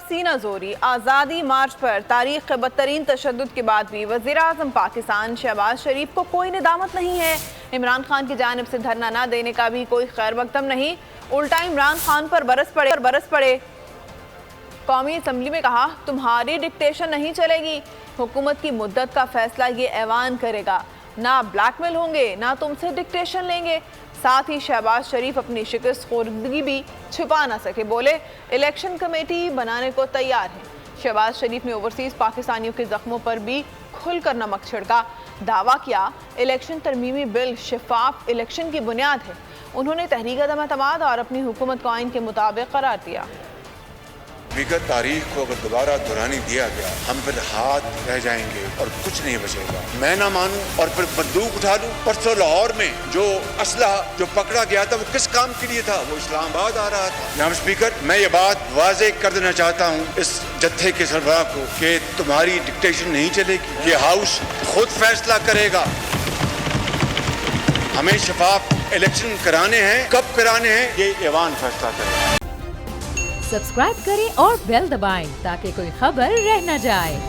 سینہ زوری آزادی مارچ پر تاریخ کے بدترین تشدد کے بعد بھی وزیراعظم پاکستان شہباز شریف کو کوئی ندامت نہیں ہے۔ عمران خان کی جانب سے دھرنا نہ دینے کا بھی کوئی خیر مقدم نہیں، الٹا عمران خان پر برس پڑے۔ قومی اسمبلی میں کہا تمہاری ڈکٹیشن نہیں چلے گی، حکومت کی مدت کا فیصلہ یہ ایوان کرے گا، نہ بلیک میل ہوں گے نہ تم سے ڈکٹیشن لیں گے۔ ساتھ ہی شہباز شریف اپنی شکست خوردگی بھی چھپا نہ سکے، بولے الیکشن کمیٹی بنانے کو تیار ہیں۔ شہباز شریف نے اوورسیز پاکستانیوں کے زخموں پر بھی کھل کر نمک چھڑکا، دعویٰ کیا الیکشن ترمیمی بل شفاف الیکشن کی بنیاد ہے۔ انہوں نے تحریک عدم اعتماد اور اپنی حکومت کو آئین کے مطابق قرار دیا۔ وگت تاریخ کو اگر دوبارہ دہرانے دیا گیا ہم پھر ہاتھ رہ جائیں گے اور کچھ نہیں بچے گا۔ میں نہ مانوں اور پھر بندوق اٹھا لوں۔ پرسوں لاہور میں جو اسلحہ جو پکڑا گیا تھا وہ کس کام کے لیے تھا؟ وہ اسلام آباد آ رہا تھا۔ جناب اسپیکر، میں یہ بات واضح کر دینا چاہتا ہوں اس جتھے کے سربراہ کو کہ تمہاری ڈکٹیشن نہیں چلے گی، یہ ہاؤس خود فیصلہ کرے گا۔ ہمیں شفاف الیکشن کرانے ہیں، کب کرانے ہیں یہ ایوان فیصلہ کرے گا۔ سبسکرائب کریں اور بیل دبائیں تاکہ کوئی خبر رہ نہ جائے۔